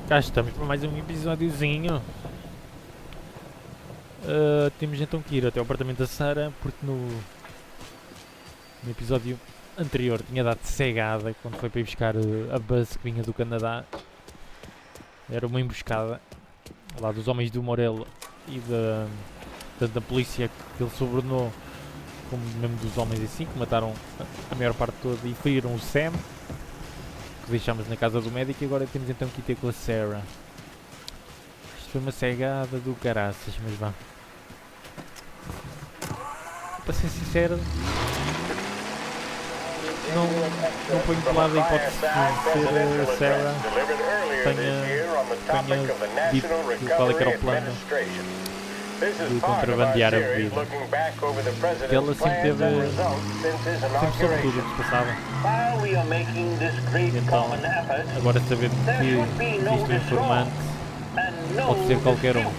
Cá estamos para mais um episódiozinho. Temos então que ir até o apartamento da Sara, porque no episódio anterior tinha dado cegada quando foi para ir buscar a bus que vinha do Canadá. Era uma emboscada lá dos homens do Morello e da polícia que ele subornou, como mesmo dos homens assim, que mataram a maior parte toda e feriram o Sam, que deixámos na casa do médico, e agora temos então que ir ter com a Sarah. Isto foi uma cegada do caraças, mas vá. Para ser sincero, não ponho de lado a hipótese de ser a Sarah tenha dito qual é que era o plano de contrabandear a bebida. Que ela sempre soube tudo o que se passava. E então, agora sabendo que existe um informante, pode ser qualquer um.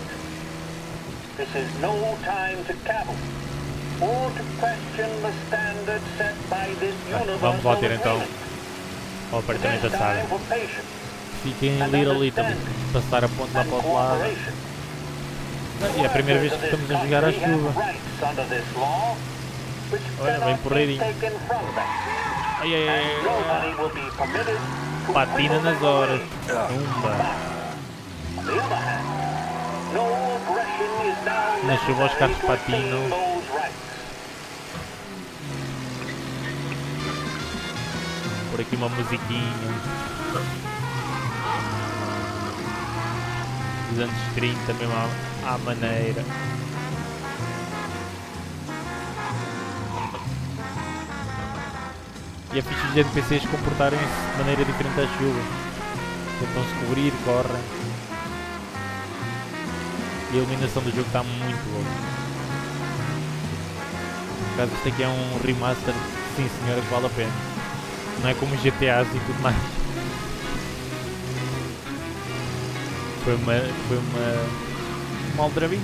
Vamos lá ter então ao apartamento da Sara. Fiquem ali também, passar a ponte lá para o outro lado. E é a primeira vez que estamos a jogar à chuva. Olha, bem porreirinho. Ai. Patina nas horas. Na chuva os carros patinam. Por aqui uma musiquinha dos anos 30, mesmo à maneira. E é fixe os NPCs comportarem-se de maneira diferente à chuva. Tentam-se cobrir, correm. E a iluminação do jogo está muito boa. Por acaso isto aqui é um remaster, sim senhora, que vale a pena. Não é como GTAs e tudo mais. Foi uma aldrabice.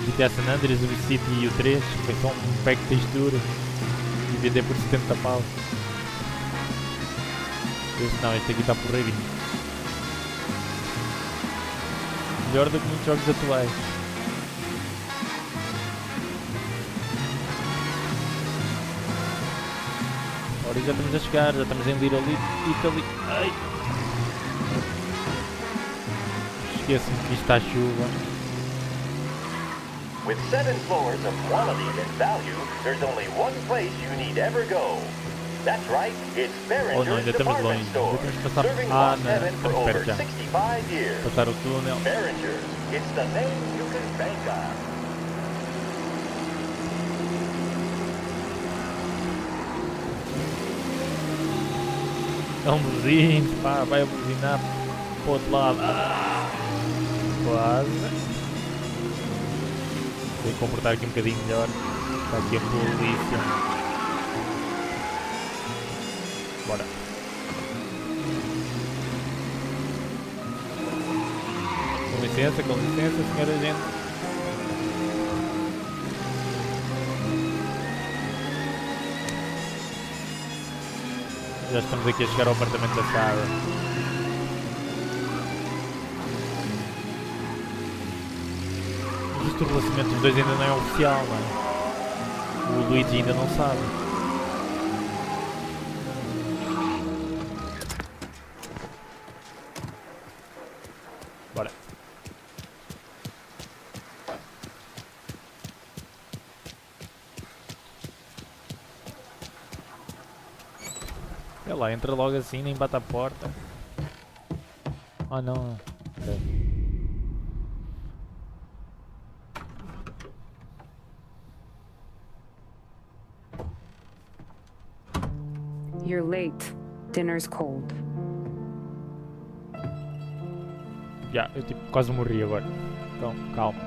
GTA San Andreas, o Vice City e o 3 foi só um pack de textura e vender por 70 pau. Não, este aqui está porreirinho. Melhor do que muitos jogos atuais. Agora já estamos a chegar, já estamos em Little Italy. Ai! Esqueço-me que isto está a chuva. With 7 floors of quality and value, there's only one place you need ever go. That's right, it's Behringer's Department Store, serving Lot 7 for over 65 years. Passar o túnel. Behringer's, it's the name you can bank on. É um buzino, pá, vai a buzinar para o outro lado. Quase. Tem que comportar aqui um bocadinho melhor. Está aqui a polícia. Bora. Com licença, senhora gente. Já estamos aqui a chegar ao apartamento da Sara. Mas o relacionamento dos dois ainda não é oficial, não é? O Luigi ainda não sabe. Bora. Olha lá, entra logo assim, nem bate a porta. Ah não. Okay. You're late. Dinner's cold. Já, eu tipo quase morri agora. Então, calma.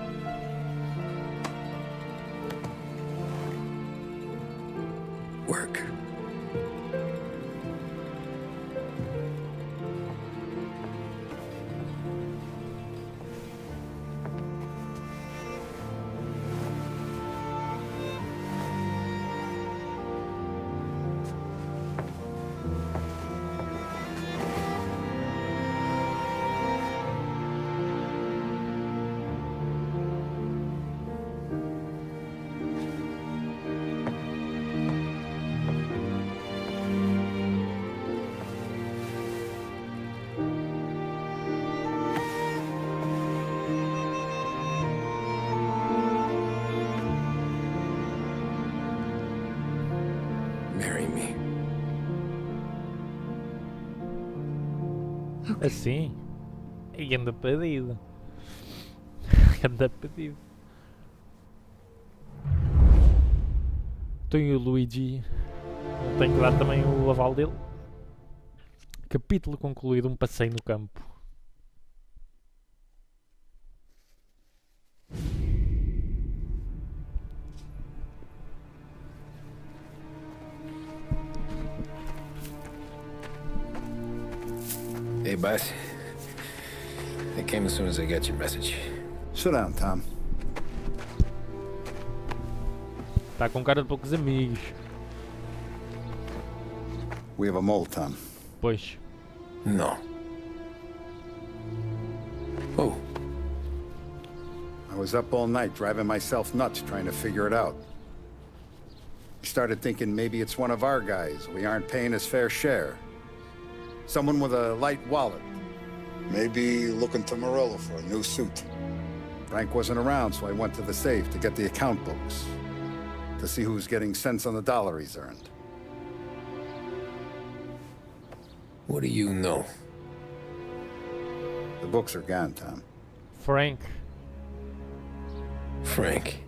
Work. Assim? E anda pedido. Anda pedido. Tenho o Luigi. Tenho que dar também o aval dele. Capítulo concluído, um passeio no campo. Hey, boss. I came as soon as I got your message. Sit down, Tom. Está com cara de poucos amigos. We have a mole, Tom. Pois. No. Oh. I was up all night driving myself nuts trying to figure it out. I started thinking maybe it's one of our guys. We aren't paying his fair share. Someone with a light wallet. Maybe looking to Morello for a new suit. Frank wasn't around, so I went to the safe to get the account books. To see who's getting cents on the dollar he's earned. What do you know? The books are gone, Tom. Frank. Frank.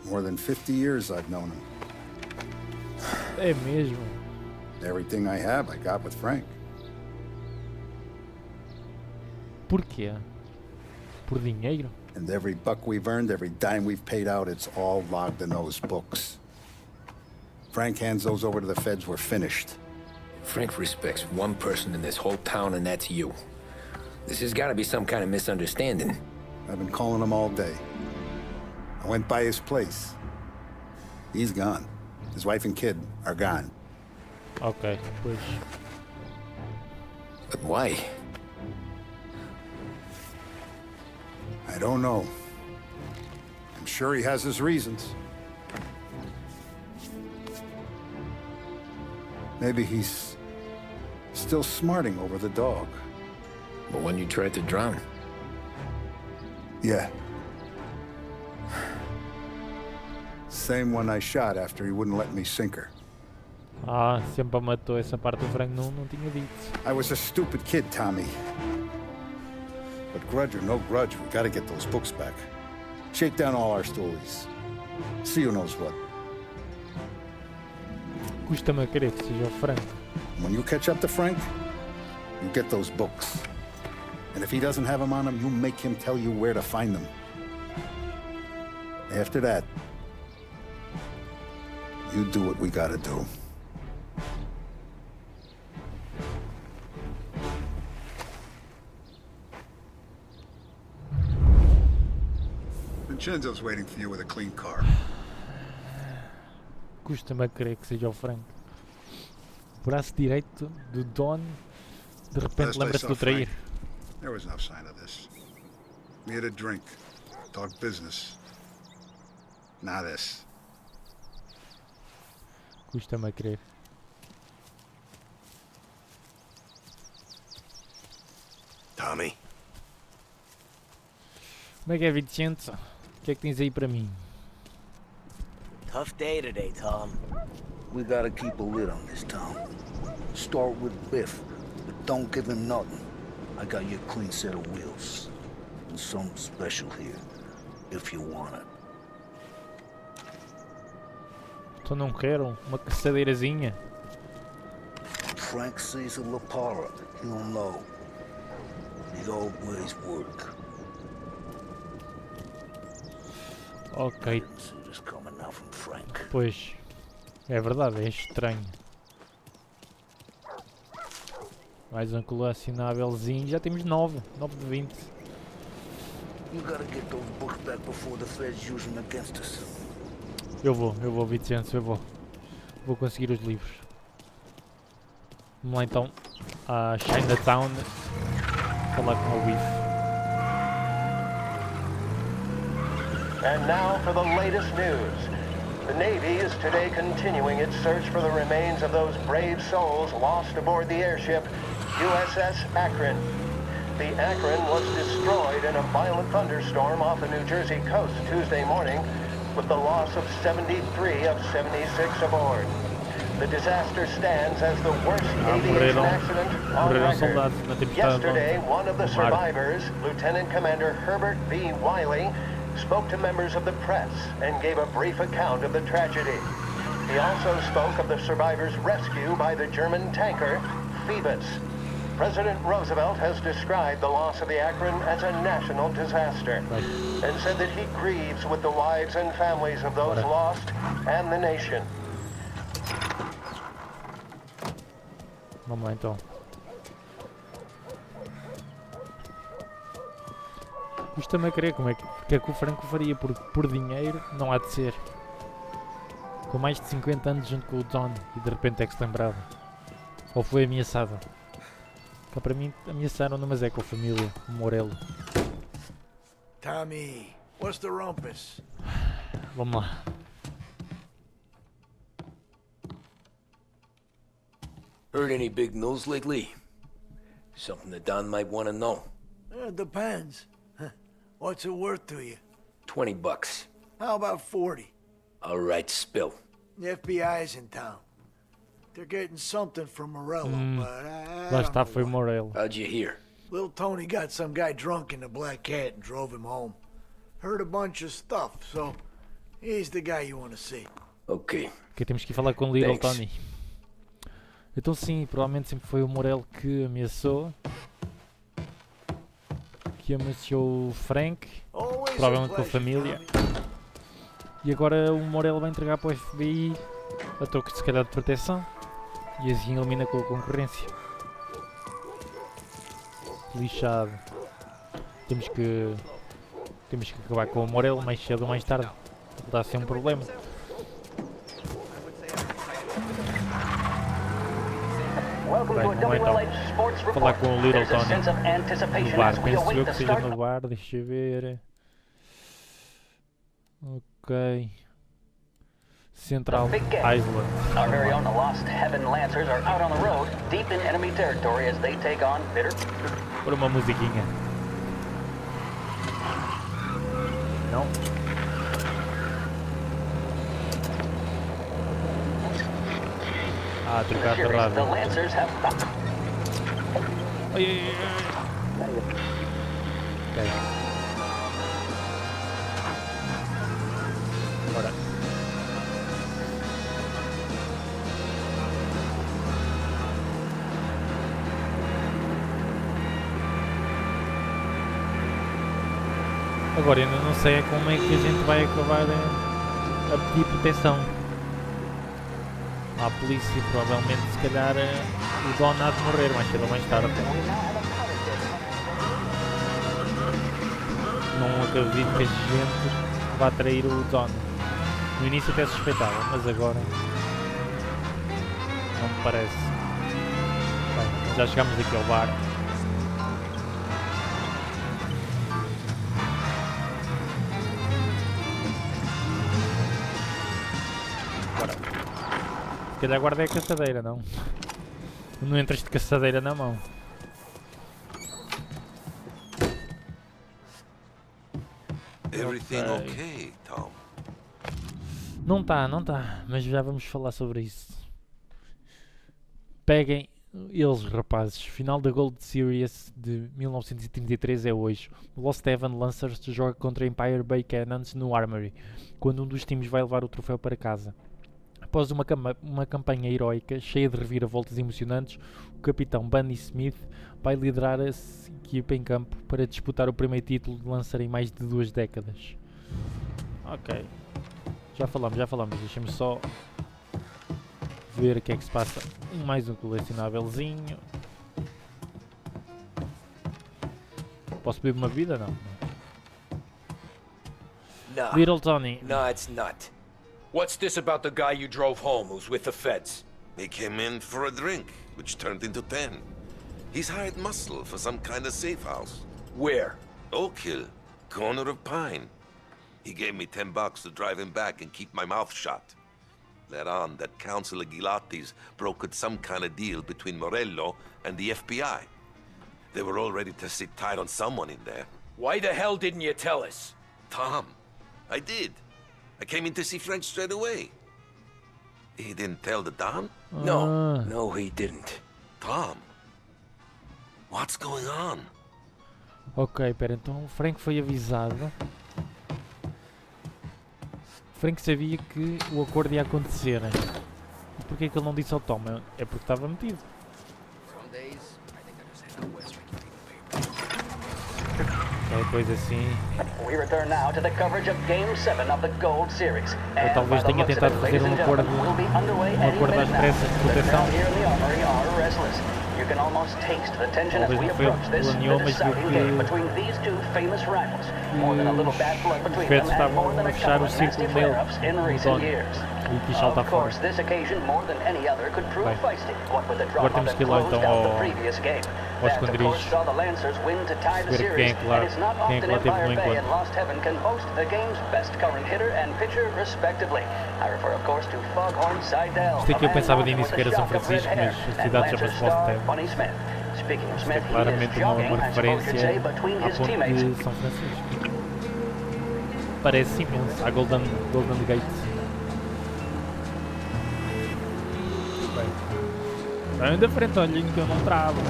More than 50 years I've known him. É mesmo. Everything I have, I got with Frank. Porquê? Por dinheiro? And every buck we've earned, every dime we've paid out, it's all logged in those books. Frank hands those over to the feds, we're finished. Frank respects one person in this whole town, and that's you. This has got to be some kind of misunderstanding. I've been calling him all day. I went by his place. He's gone. His wife and kid are gone. Ok, pois. But why? I don't know. I'm sure he has his reasons. Maybe he's still smarting over the dog. But when you tried to drown? Yeah. Same one I shot after he wouldn't let me sink her. Ah, sempre matou essa parte do Frank, não tinha dito. I was a stupid kid, Tommy. But grudge or no grudge, we gotta get those books back. Shake down all our stories. See who knows what. Custa-me a crer que seja o Frank. When you catch up to Frank, you get those books. And if he doesn't have them on him, you make him tell you where to find them. After that, you do what we gotta do. Vincenzo's waiting for you with a clean car. Custa-me a crer que seja o Frank. O braço direito do Don, de repente lembra-se do trair. There was no sign of this. We had a drink, talk business. Not this. Custa-me a crer. Tommy. Como é que é, Vicente? O que é que tens aí para mim? Tough day today, Tom. We gotta keep a lid on this town. Start with Biff, but don't give him nothing. I got you a clean set of wheels. And something special here, if you want it. Então não quero uma caçadeirazinha. Frank sees a Lapara, he'll know. The old ways work. Ok, Didn't see this coming now from Frank. pois. É verdade, é estranho. Mais um colecionávelzinho. Já temos 9 de 20. You gotta get those books back before the feds use them against us. Eu vou, Vicente, eu vou. Vou conseguir os livros. Vamos lá então a Chinatown falar com o Biff. And now for the latest news. The Navy is today continuing its search for the remains of those brave souls lost aboard the airship USS Akron. The Akron was destroyed in a violent thunderstorm off the New Jersey coast Tuesday morning, with the loss of 73 of 76 aboard. The disaster stands as the worst aviation accident on record. Yesterday, one of the survivors, Lieutenant Commander Herbert B. Wiley, spoke to members of the press and gave a brief account of the tragedy. He also spoke of the survivors' rescue by the German tanker, Phoebus. President Roosevelt has described the loss of the Akron as a national disaster and said that he grieves with the wives and families of those lost and the nation. Vamos lá então. Custa-me a crer como é que o Franco faria, porque por dinheiro não há de ser. Com mais de 50 anos junto com o Don e de repente é que se lembrava. Ou foi ameaçado. Que para mim ameaçaram-no, mas é com a família, o Morello. Tommy, what's the rumpus? Vamos lá. Heard any big news lately? Something that Don might want to know. Depends. What's it worth to you? $20. How about 40? All right, spill. The FBI's in town. They're getting something from Morello, but I Lá don't está, know foi what. Morello. How'd you hear? Little Tony got some guy drunk in the Black Cat and drove him home. Heard a bunch of stuff, so he's the guy you want to see. Okay. Que temos que ir falar com o Little Thanks. Tony. Então sim, provavelmente sempre foi o Morello que ameaçou. Que ameaçou o Frank. Always a Provavelmente com a pleasure, família. Tommy. E agora o Morello vai entregar para o FBI a troco de se calhar de proteção. E assim elimina com a concorrência. Lixado. Temos que acabar com o Morello mais cedo ou mais tarde. Dá a ser um problema. Welcome Bem, to a vamos então WLH Sports falar Report. com o Little There's a Tony sense of no anticipation bar. as we Penso await eu the que seja start. no bar, deixa eu ver. Ok. Central Big game. Island. Our very own Lost Heaven Lancers are out on the road, deep in enemy territory as they take on bitter. Por uma musiquinha. Não? Ah, trocar de The rádio. Lancers have Ai, ai, ai. Ok. Bora. Agora ainda não sei como é que a gente vai acabar a pedir proteção. À polícia, provavelmente, se calhar, o Don há de morrer mais cedo ou mais tarde. Não acredito que a gente vá trair o Don. No início até suspeitava, mas agora não me parece. Bem, já chegámos aqui ao bar. Se calhar guardei a caçadeira, não? Não entras de caçadeira na mão. Everything okay, Tom? Não tá, mas já vamos falar sobre isso. Peguem eles, rapazes. Final da Gold Series de 1933 é hoje. O Lost Heaven Lancers joga contra Empire Bay Cannons no Armory, quando um dos times vai levar o troféu para casa. Após uma campanha heroica, cheia de reviravoltas emocionantes, o capitão Bunny Smith vai liderar a equipa em campo para disputar o primeiro título de lançar em mais de 2 décadas. Ok. Já falamos. Deixa-me só ver o que é que se passa. Mais um colecionávelzinho. Posso beber uma vida? Não. No. Little Tony. No, it's not. What's this about the guy you drove home who's with the feds? He came in for a drink, which turned into 10. He's hired muscle for some kind of safe house. Where? Oak Hill, corner of Pine. He gave me $10 to drive him back and keep my mouth shut. Let on that Councilor Gilatti's brokered some kind of deal between Morello and the FBI. They were all ready to sit tight on someone in there. Why the hell didn't you tell us? Tom, I did. I came in to see Frank straight away. He didn't tell the Don? No, he didn't. Tom, what's going on? Ok, pera, então o Frank foi avisado. O Frank sabia que o acordo ia acontecer. E porquê que ele não disse ao Tom? É porque estava metido. Depois assim. We return now to the coverage of Game 7 of the Gold Series. Ou talvez tenha tentado fazer um acordo às pressas de proteção. You can almost taste the tension as we approach this, the deciding game between these two famous rivals. More than a little bad blood between them and more than a couple of nasty flare-ups in recent years. Of course, this occasion, more than any other, could prove feisty. What with the drama that closed out the previous game. That, of course, saw the Lancers win to tie the series, and it's not often Empire Bay and Lost Heaven can boast the game's best current hitter and pitcher, respectively. I refer, of course, to Foghorn Seidel. Isto é que eu pensava de início que era São Francisco, mas a cidade chama-se Lost Heaven. Speaking of Isto Smith, é he claramente is uma jogging, I suppose you'd referência say, between à his ponte teammates. de São Francisco. Parece imenso, à Golden Gate. Bem, ainda frente, olhem que eu não travo.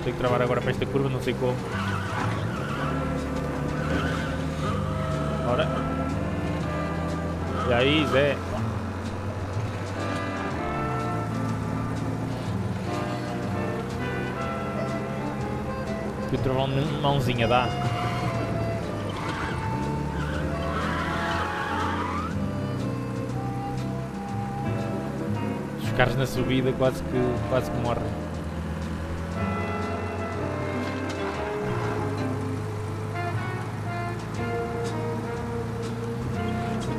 Tenho que travar agora para esta curva, não sei como. Ora. E aí, Zé? Que o trovão mãozinha dá. Os carros na subida quase que morrem.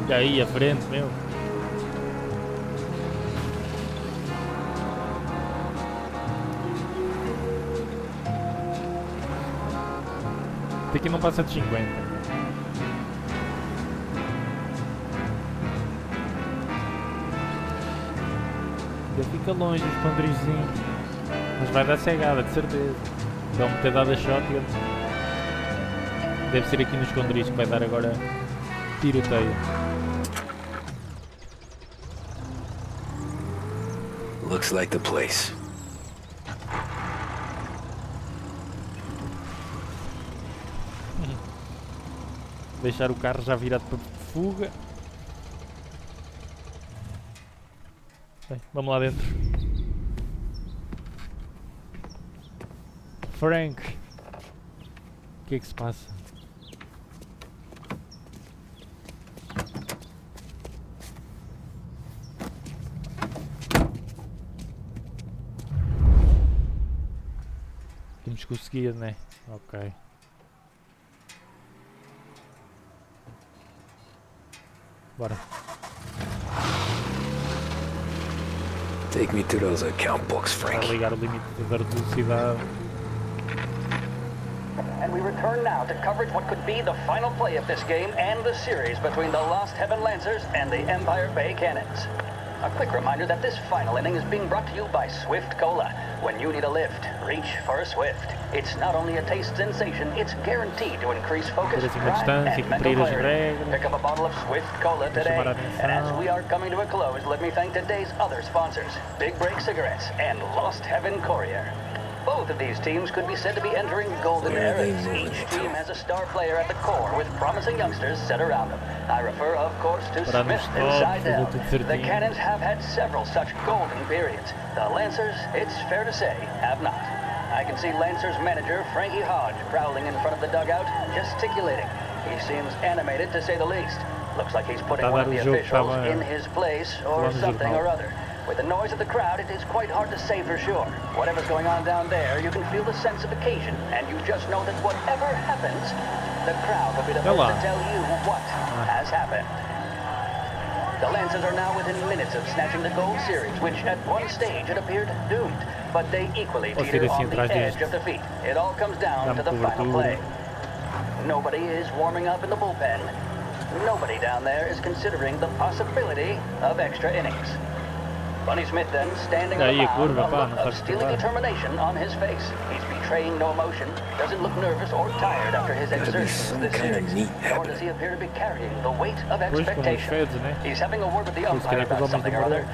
E aí, à frente, meu. Daqui não passa de 50. Ainda fica longe o esconderijozinho. Mas vai dar cegada, de certeza. Vão-me ter dado a shotgun. Deve ser aqui no esconderijo que vai dar agora tiroteio. Looks like the place. Deixar o carro já virado para fuga. Bem, vamos lá dentro. Frank, o que é que se passa? Temos conseguido, né? Ok. Bora. Take me to those account books, Frank. Para ligar o limite de velocidade. And we return now to coverage what could be the final play of this game and the series between the Lost Heaven Lancers and the Empire Bay Cannons. A quick reminder that this final inning is being brought to you by Swift Cola. When you need a lift, reach for a Swift. It's not only a taste sensation, it's guaranteed to increase focus, drive, and mental clarity. Pick up a bottle of Swift Cola today. And as we are coming to a close, let me thank today's other sponsors, Big Break Cigarettes and Lost Heaven Courier. Both of these teams could be said to be entering golden eras. Each team has a star player at the core with promising youngsters set around them. I refer, of course, to Smith and Seidel. The Cannons have had several such golden periods. The Lancers, it's fair to say, have not. I can see Lancers manager Frankie Hodge prowling in front of the dugout, gesticulating. He seems animated to say the least. Looks like he's putting one of the officials in his place or something or other. With the noise of the crowd, it is quite hard to say for sure. Whatever's going on down there, you can feel the sense of occasion, and you just know that whatever happens, the crowd will be the first to tell you what has happened. The Lancers are now within minutes of snatching the Gold Series, which at one stage had appeared doomed, but they equally teeter on the edge of defeat. It all comes down to the final play. Nobody is warming up in the bullpen. Nobody down there is considering the possibility of extra innings. Bunny Smith then standing on the mound, a look of steely determination on his face. He's betraying no emotion, doesn't look nervous or tired after his exertions this series, nor does he appear to be carrying the weight of expectation. He's having a word with the umpire about something or other.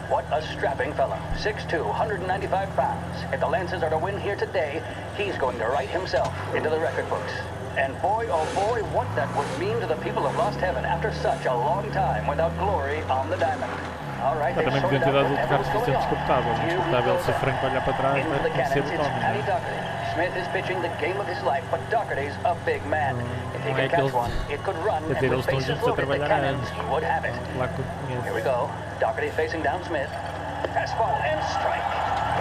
What a strapping fellow. 6'2", 195 pounds. If the Lancers are to win here today, he's going to write himself into the record books. And boy, oh boy, what that would mean to the people of Lost Heaven after such a long time without glory on the diamond. All right, they've sorted out whatever was going on. Here we go. Into the cannons, it's Paddy Doherty. Smith is pitching the game of his life, but Doherty's a big man. If he can catch one, it could run, and with bases loaded, the cannons would have it. Here we go. Doherty facing down Smith. Fastball and strike.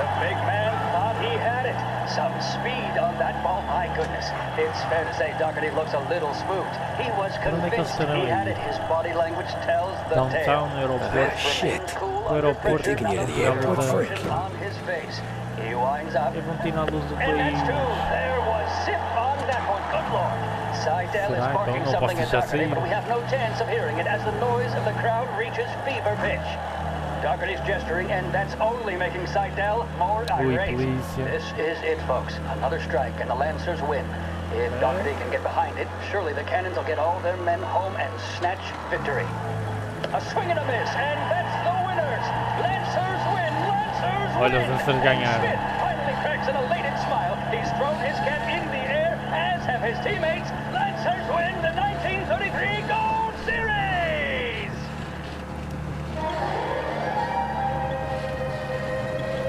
The big man thought he had it. Some speed on that ball, my goodness. It's fair to say Doherty looks a little spooked. He was convinced he had it. His body language tells the tale. Shit. Cool Taking you to the airport for a kid. on his face. He winds up. And that's two. There was zip on that one. Good lord. Seidel is barking something at Doherty, but we have no chance of hearing it as the noise of the crowd reaches fever pitch. Doherty's gesturing, and that's only making Seidel more irate. This is it, folks. Another strike, and the Lancers win. If Doherty can get behind it, surely the Cannons will get all their men home and snatch victory. A swing and a miss, and that's the winners. Lancers win. Lancers win. Smith finally cracks an elated smile. He's thrown his cap in the air, as have his teammates. Lancers win the 1933 Gold Series.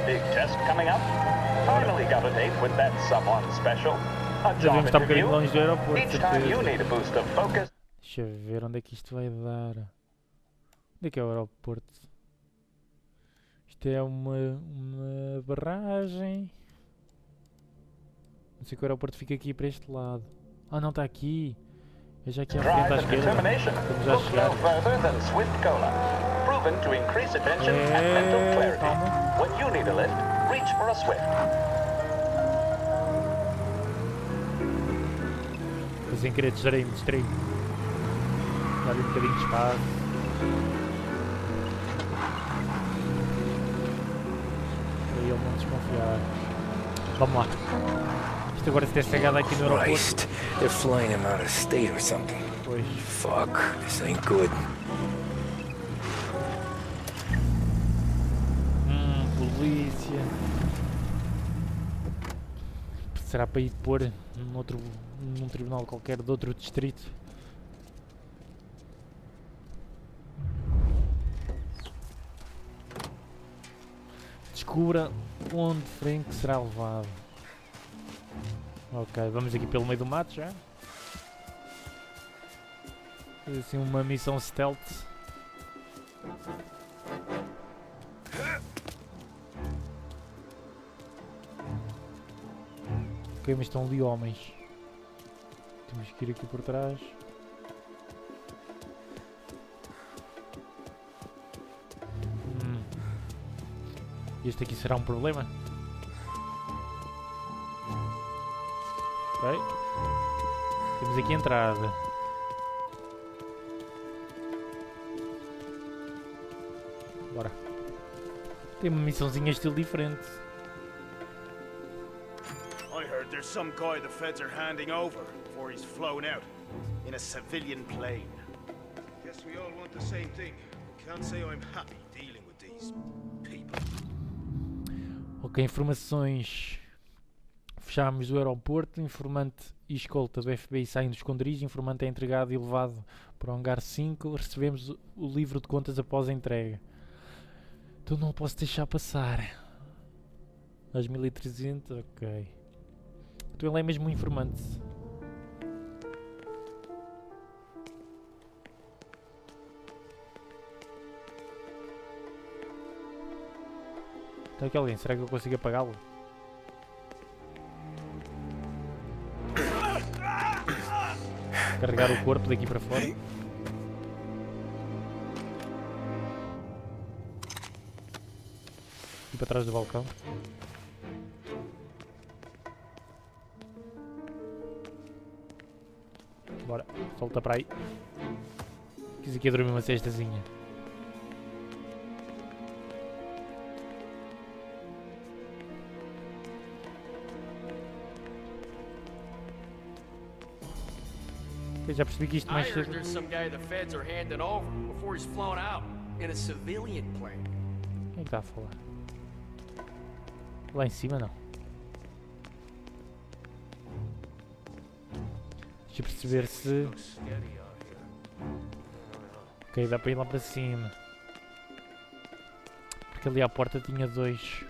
Big test coming up. Finally got a date with that someone special. A job interview. Each time you need a boost of focus. Deixa eu ver onde é que isto vai dar. Onde é que é o aeroporto? Isto é uma barragem. Não sei que o aeroporto fica aqui para este lado. Ah, não, está aqui. É já aqui à frente à esquerda. Estamos já a chegar. Mas sem querer distrair-me. Dá-lhe um bocadinho de espaço. Para ele não desconfiar. Vamos lá. Isto agora se ter chegado aqui no aeroporto. They're flying him out of state or something. Pois. Fuck, this ain't good. Polícia. Será para ir pôr num tribunal qualquer de outro distrito? Descubra onde Frank será levado. Ok, vamos aqui pelo meio do mato já. Fazer assim uma missão stealth. Ok, mas estão ali homens. Temos que ir aqui por trás. Este aqui será um problema? Ok. Temos aqui a entrada. Bora. Tem uma missãozinha estilo diferente. I heard there's some guy the feds are handing over before he's flown out in a civilian plane. Guess we all want the same thing. Can't say I'm happy dealing with these people. Ok, informações. Fechámos o aeroporto. Informante e escolta do FBI saem dos esconderijos. Informante é entregado e levado para o hangar 5. Recebemos o livro de contas após a entrega. Então não posso deixar passar. Às 1300, ok. Então ele é mesmo um informante. Está aqui alguém, será que eu consigo apagá-lo? Carregar o corpo daqui para fora. E para trás do balcão. Bora, solta para aí. Quis aqui a dormir uma cestazinha. Eu já percebi que isto mais cedo. There's some guy the feds are handing over before he's flown out in a civilian plane. Quem é que está a falar? Lá em cima não. Deixa eu perceber se... Ok, dá para ir lá para cima. Porque ali à porta tinha dois.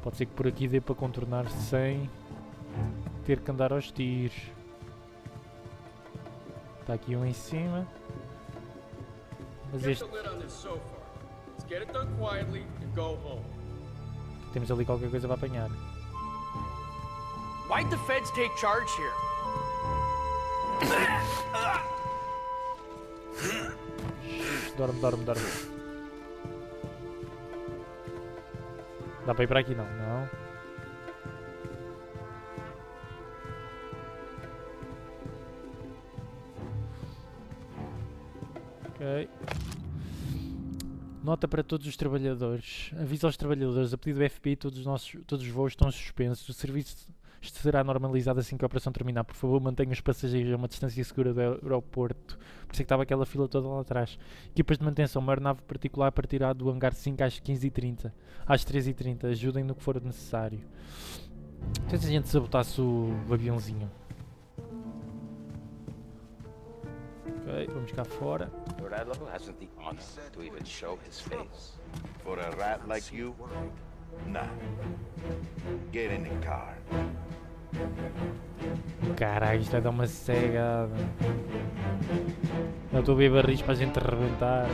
Pode ser que por aqui dê para contornar sem ter que andar aos tiros. Está aqui um em cima. Mas este... Temos ali qualquer coisa para apanhar. Why'd the feds take charge here? Dorme, dorme, dorme. Dá para ir para aqui não? Não. Ok. Nota para todos os trabalhadores. Avisa aos trabalhadores, a pedido do FBI, todos os voos estão suspensos. O serviço será normalizado assim que a operação terminar. Por favor, mantenham os passageiros a uma distância segura do aeroporto. Por isso é que estava aquela fila toda lá atrás. Equipas de manutenção, uma aeronave particular partirá do hangar 5 às 15h30. Às 13h30. Ajudem no que for necessário. Então, se a gente sabotasse o aviãozinho. Ok, vamos cá fora. Morello hasn't the honor to even show his face. For a rat like you? Nah. Get in the car. Caralho, isto vai dar uma cegada. Eu estou a ver barris para a gente arrebentar.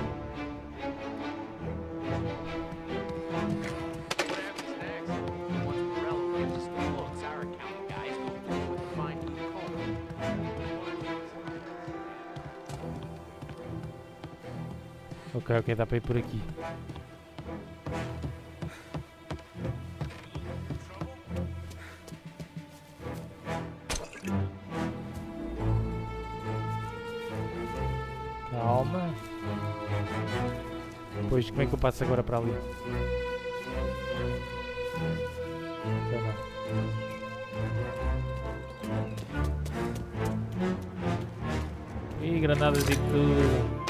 Ok, dá para ir por aqui. Calma. Pois, como é que eu passo agora para ali? Já não. Ih, granadas e tudo.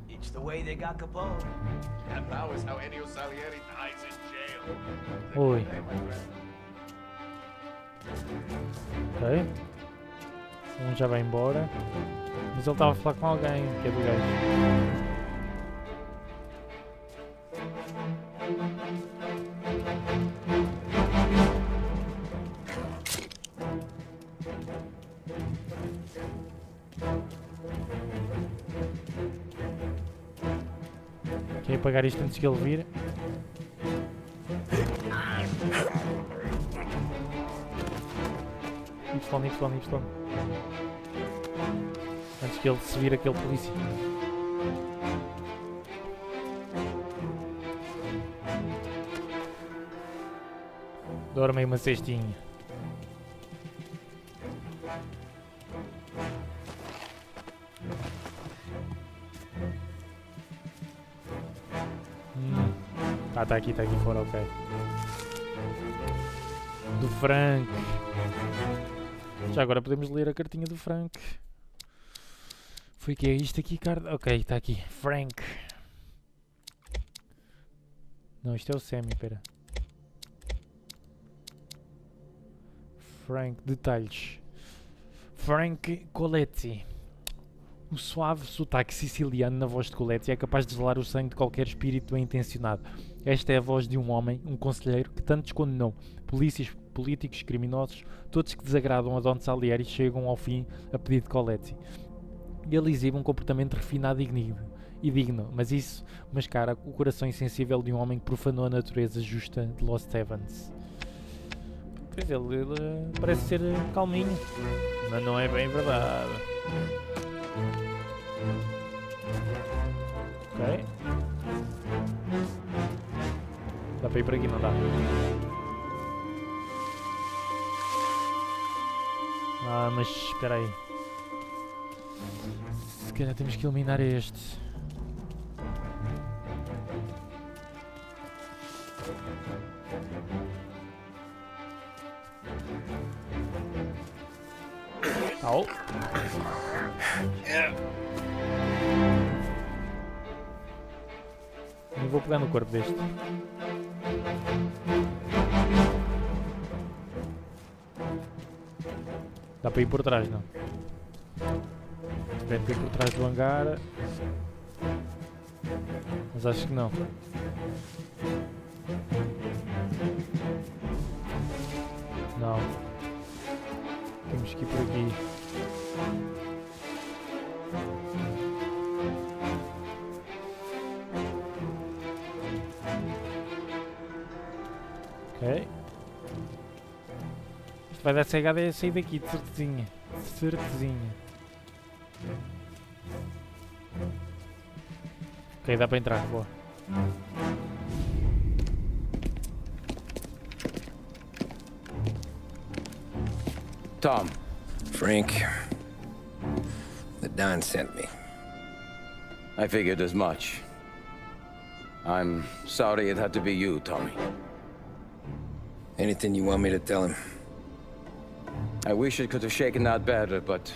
It's the way they got Capone. And now is how Ennio Salieri dies in jail. Oi. Ok. Já vai embora. Mas ele estava a falar com alguém, que é do gajo. Quer apagar isto antes que ele vir? Y. Antes que ele se vire aquele polícia. Dorme aí uma cestinha. Tá aqui fora, ok. Do Frank. Já agora podemos ler a cartinha do Frank. Foi que é isto aqui, cara? Ok, está aqui. Frank. Não, isto é o Sammy, pera. Frank, detalhes. Frank Coletti. O suave sotaque siciliano na voz de Coletti é capaz de gelar o sangue de qualquer espírito bem intencionado. Esta é a voz de um homem, um conselheiro, que tantos condenou. Polícias, políticos, criminosos, todos que desagradam a Don Salieri chegam ao fim a pedido de Coletti. Ele exibe um comportamento refinado e digno, mas isso mascara o coração insensível de um homem que profanou a natureza justa de Lost Evans. Pois ele parece ser calminho, mas não é bem verdade. Ok. Dá para ir por aqui, não dá? Ah, mas espera aí. Se calhar temos que eliminar este. Au. Nem vou pegar no corpo deste. Dá para ir por trás, não? Deve ir por trás do hangar. Mas acho que não. Não. Temos que ir por aqui. Ok. Isto vai dar cegada é sair daqui, de certezinha. De certezinha. Ok, dá para entrar, boa. Tom. Frank. The Don sent me. I figured as much. I'm sorry it had to be you, Tommy. Anything you want me to tell him? I wish it could have shaken out better, but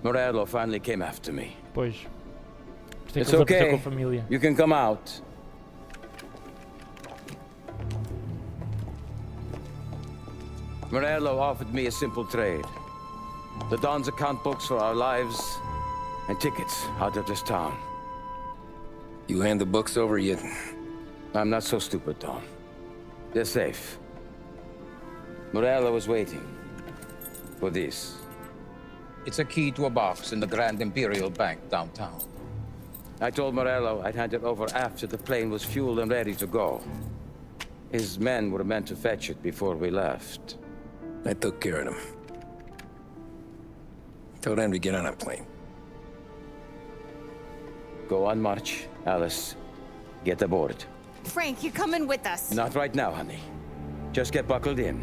Morello finally came after me. Pois. It's okay. You can come out. Morello offered me a simple trade. The Don's account books for our lives and tickets out of this town. You hand the books over yet? I'm not so stupid, Don. They're safe. Morello was waiting for this. It's a key to a box in the Grand Imperial Bank downtown. I told Morello I'd hand it over after the plane was fueled and ready to go. His men were meant to fetch it before we left. I took care of them. Told them to get on a plane. Go on, March. Alice, get aboard. Frank, you're coming with us. Not right now, honey. Just get buckled in.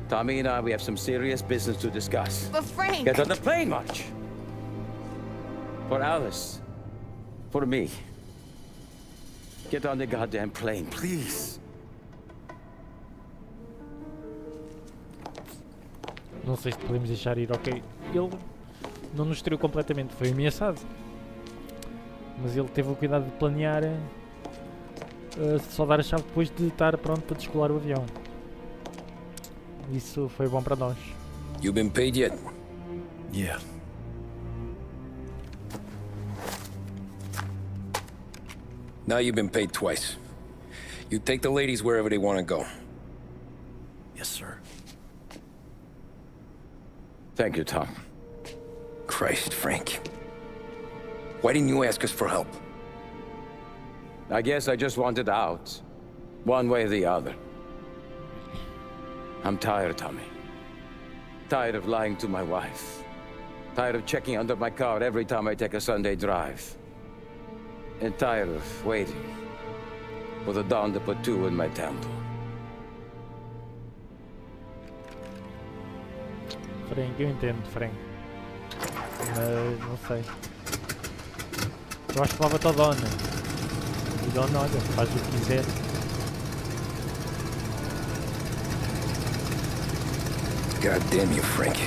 Tommy and I, we have some serious business to discuss. But Frank... Get on the plane, March! For Alice. For me. Get on the goddamn plane, please. Não sei se podemos deixar ir, ok. Ele não nos destruiu completamente, foi ameaçado. Mas ele teve o cuidado de planear só dar a chave depois de estar pronto para descolar o avião. Isso foi bom para nós. You been paid yet? Yeah. Now you've been paid twice. You take the ladies wherever they want to go. Yes, sir. Thank you, Tom. Christ, Frank. Why didn't you ask us for help? I guess I just wanted out. One way or the other. I'm tired, Tommy. Tired of lying to my wife. Tired of checking under my car every time I take a Sunday drive. And tired of waiting for the dawn to put two in my temple. Frank, eu entendo, Frank. Mas não sei. Eu acho que leva-te ao Don. E Don, olha, faz o que quiser. God damn you, Frank.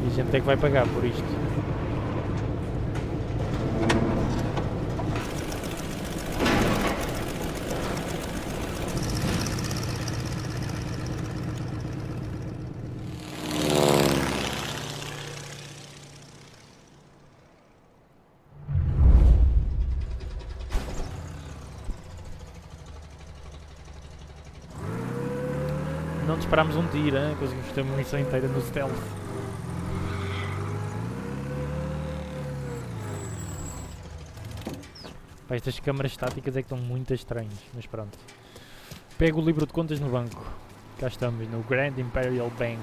E a gente é que vai pagar por isto. Não disparámos um tiro, hein? Conseguimos ter uma missão inteira no stealth. Pá, estas câmaras estáticas é que estão muito estranhas, mas pronto. Pego o livro de contas no banco. Cá estamos, no Grande Imperial Bank.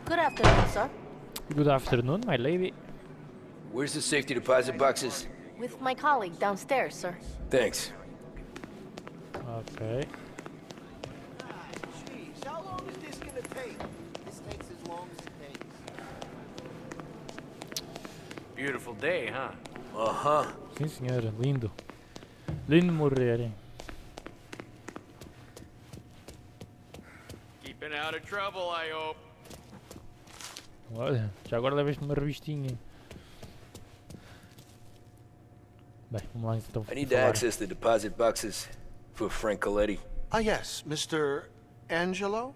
Good afternoon, sir. Good afternoon, my lady. Where's the safety deposit boxes? With my colleague downstairs, sir. Thanks. Ok. Beautiful day, huh? Uh-huh. Sim, senhora. Lindo. Lindo morrer, hein? Keeping out of trouble, I hope. Olha, já agora levas-me uma revistinha. Bem, vamos lá então. I need to access the deposit boxes for Frank Coletti. Ah, yes, Mr. Angelo?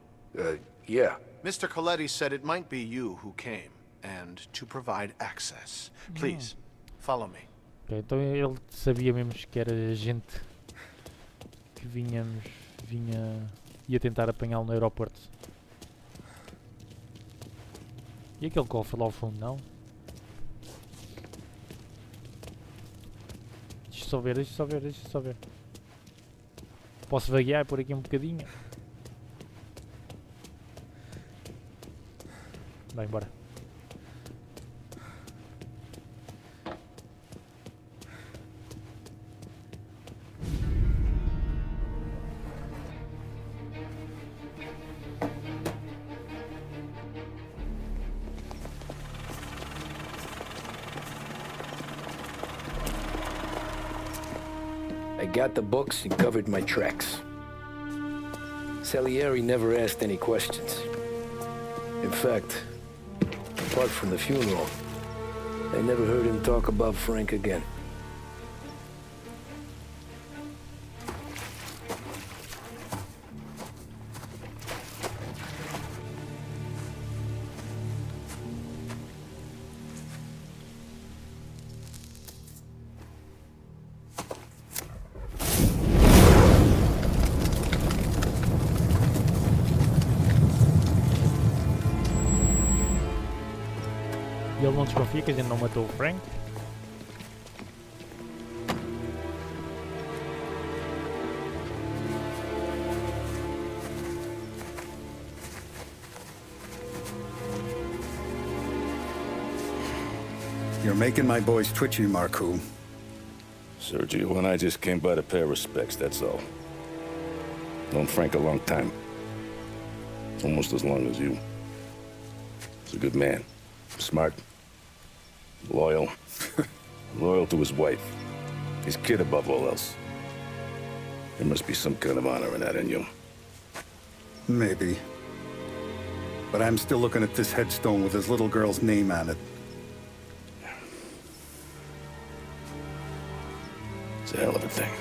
Yeah. Mr. Coletti said it might be you who came, and to provide access. Please, follow me. Okay, então ele sabia mesmo que era gente que ia tentar apanhá-lo no aeroporto. E aquele cofre lá ao fundo, não? Deixa só ver. Posso vaguear por aqui um bocadinho? Bem, bora. I got the books and covered my tracks. Salieri never asked any questions. In fact, apart from the funeral, I never heard him talk about Frank again. E ele não desconfia que a gente não matou o Frank? You're making my boys twitchy, Marku. Sergio and I just came by to pay respects, that's all. Known Frank a long time. Almost as long as you. He's a good man. Smart. Loyal. Loyal to his wife. His kid above all else. There must be some kind of honor in that in you. Maybe. But I'm still looking at this headstone with his little girl's name on it. It's a hell of a thing.